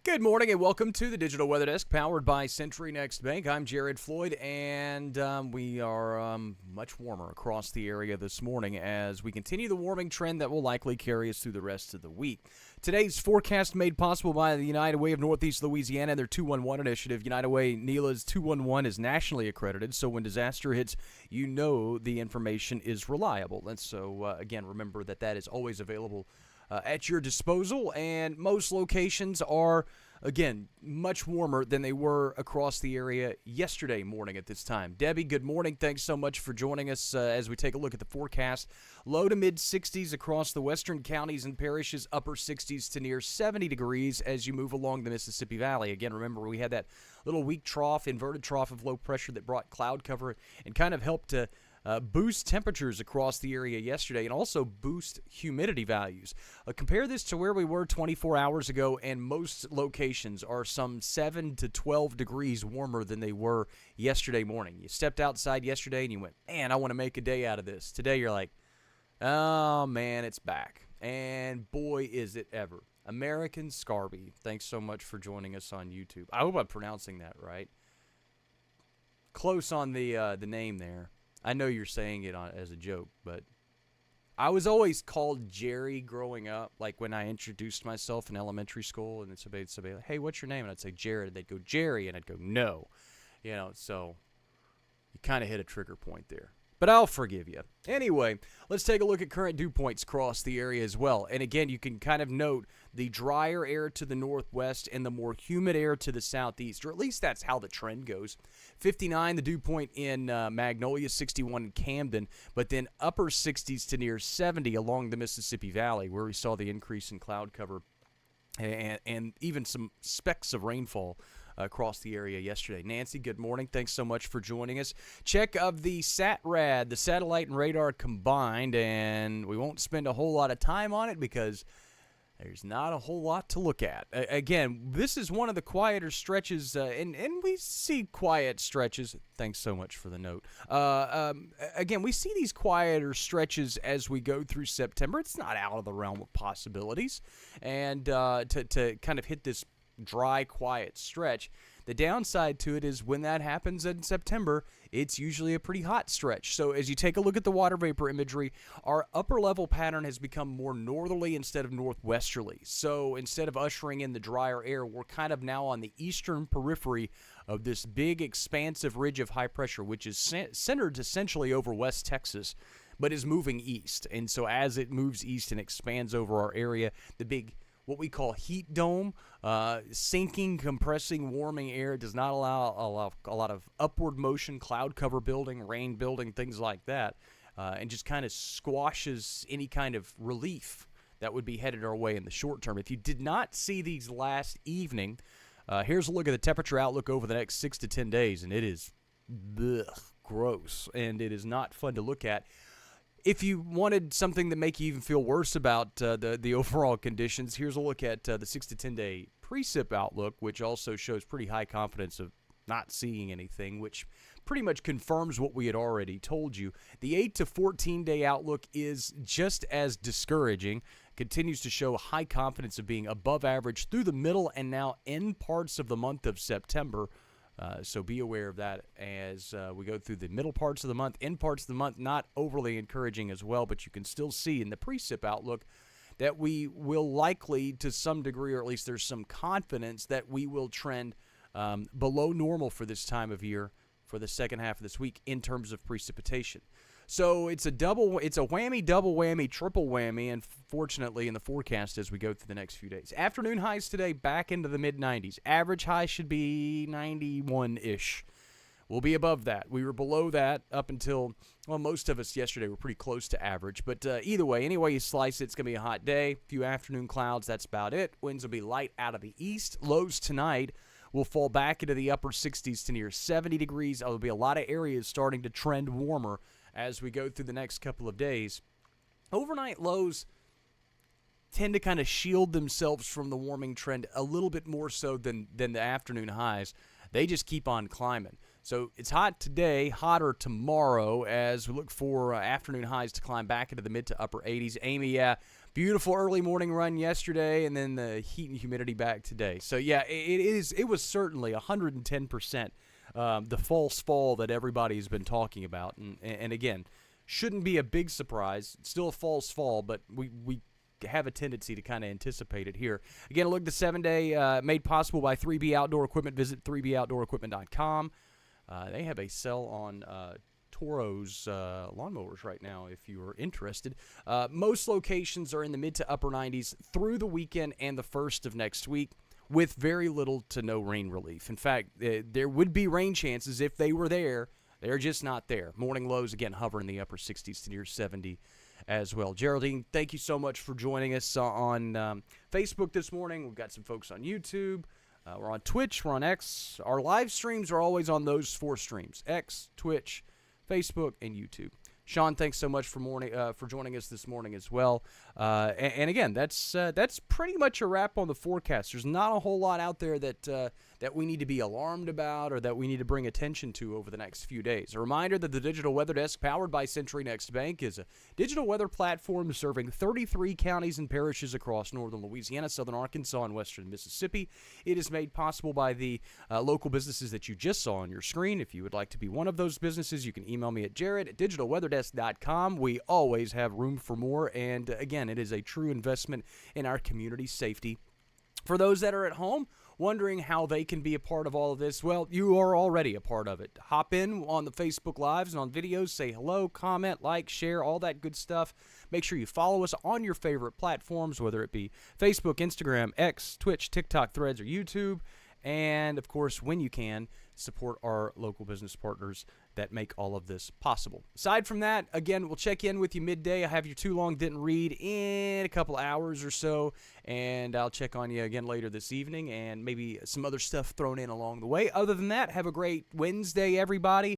Good morning and welcome to the Digital Weather Desk powered by Century Next Bank. I'm Jared Floyd, and we are much warmer across the area this morning as we continue the warming trend that will likely carry us through the rest of the week. Today's forecast made possible by the United Way of Northeast Louisiana and their 211 initiative. United Way NELA's 211 is nationally accredited, so when disaster hits, you know the information is reliable. And so, again, remember that is always available at your disposal, and most locations are, again, much warmer than they were across the area yesterday morning at this time. Debbie, good morning. Thanks so much for joining us as we take a look at the forecast. Low to mid-60s across the western counties and parishes, upper 60s to near 70 degrees as you move along the Mississippi Valley. Again, remember, we had that little weak trough, inverted trough of low pressure that brought cloud cover and kind of helped to boost temperatures across the area yesterday and also boost humidity values. Compare this to where we were 24 hours ago, and most locations are some 7 to 12 degrees warmer than they were yesterday morning. You stepped outside yesterday and you went, man, I want to make a day out of this. Today you're like, oh man, it's back. And boy, is it ever. American Scarby, thanks so much for joining us on YouTube. I hope I'm pronouncing that right. Close on the name there. I know you're saying it as a joke, but I was always called Jerry growing up. Like when I introduced myself in elementary school, and somebody would be like, "Hey, what's your name?" And I'd say Jared. And they'd go Jerry, and I'd go no, So you kind of hit a trigger point there. But I'll forgive you. Anyway, let's take a look at current dew points across the area as well. And again, you can kind of note the drier air to the northwest and the more humid air to the southeast, or at least that's how the trend goes. 59, the dew point in Magnolia, 61 in Camden, but then upper 60s to near 70 along the Mississippi Valley, where we saw the increase in cloud cover and even some specks of rainfall across the area yesterday. Nancy, good morning. Thanks so much for joining us. Check of the SATRAD, the satellite and radar combined, and we won't spend a whole lot of time on it because there's not a whole lot to look at. Again, this is one of the quieter stretches, and we see quiet stretches. Thanks so much for the note. Again, we see these quieter stretches as we go through September. It's not out of the realm of possibilities. And to kind of hit this dry, quiet stretch, the downside to it is when that happens in September, it's usually a pretty hot stretch. So as you take a look at the water vapor imagery, our upper level pattern has become more northerly instead of northwesterly. So instead of ushering in the drier air, we're kind of now on the eastern periphery of this big expansive ridge of high pressure, which is centered essentially over West Texas, but is moving east. And so as it moves east and expands over our area, the big what we call heat dome, sinking, compressing, warming air does not allow a lot of upward motion, cloud cover building, rain building, things like that, and just kind of squashes any kind of relief that would be headed our way in the short term. If you did not see these last evening, here's a look at the temperature outlook over the next 6 to 10 days, and it is gross, and it is not fun to look at. If you wanted something to make you even feel worse about the overall conditions, here's a look at the 6 to 10 day precip outlook, which also shows pretty high confidence of not seeing anything, which pretty much confirms what we had already told you. The 8 to 14 day outlook is just as discouraging, continues to show high confidence of being above average through the middle and now end parts of the month of September. So be aware of that as we go through the middle parts of the month. End parts of the month, not overly encouraging as well, but you can still see in the precip outlook that we will likely, to some degree, or at least there's some confidence that we will trend below normal for this time of year for the second half of this week in terms of precipitation. So it's a whammy, double whammy, triple whammy, and fortunately in the forecast as we go through the next few days. Afternoon highs today back into the mid-90s. Average high should be 91-ish. We'll be above that. We were below that up until, well, most of us yesterday were pretty close to average. But either way, any way you slice it, it's going to be a hot day. A few afternoon clouds, that's about it. Winds will be light out of the east. Lows tonight will fall back into the upper 60s to near 70 degrees. There will be a lot of areas starting to trend warmer as we go through the next couple of days. Overnight lows tend to kind of shield themselves from the warming trend a little bit more so than the afternoon highs. They just keep on climbing. So it's hot today, hotter tomorrow as we look for afternoon highs to climb back into the mid to upper 80s. Amy, beautiful early morning run yesterday, and then the heat and humidity back today. So, it was certainly 110% the false fall that everybody's been talking about. And again, shouldn't be a big surprise. It's still a false fall, but we have a tendency to kind of anticipate it here. Again, look, the 7-day made possible by 3B Outdoor Equipment. Visit 3boutdoorequipment.com. They have a sale on Toro's lawnmowers right now if you are interested. Most locations are in the mid to upper 90s through the weekend and the first of next week with very little to no rain relief. In fact, there would be rain chances if they were there. They're just not there. Morning lows, again, hover in the upper 60s to near 70 as well. Geraldine, thank you so much for joining us on Facebook this morning. We've got some folks on YouTube. We're on Twitch. We're on X. Our live streams are always on those 4 streams: X, Twitch, Facebook, and YouTube. Sean, thanks so much for joining us this morning as well. And again, that's pretty much a wrap on the forecast. There's not a whole lot out there that we need to be alarmed about or that we need to bring attention to over the next few days. A reminder that the Digital Weather Desk, powered by Century Next Bank, is a digital weather platform serving 33 counties and parishes across northern Louisiana, southern Arkansas, and western Mississippi. It is made possible by the local businesses that you just saw on your screen. If you would like to be one of those businesses, you can email me at jared@digitalweatherdesk.com. We always have room for more, and again, it is a true investment in our community's safety. For those that are at home wondering how they can be a part of all of this, well, you are already a part of it. Hop in on the Facebook Lives and on videos, say hello, comment, like, share, all that good stuff. Make sure you follow us on your favorite platforms, whether it be Facebook, Instagram, X, Twitch, TikTok, Threads, or YouTube. And, of course, when you can, support our local business partners that make all of this possible. Aside from that, again, we'll check in with you midday. I have your Too Long Didn't Read in a couple hours or so, and I'll check on you again later this evening and maybe some other stuff thrown in along the way. Other than that, have a great Wednesday, everybody.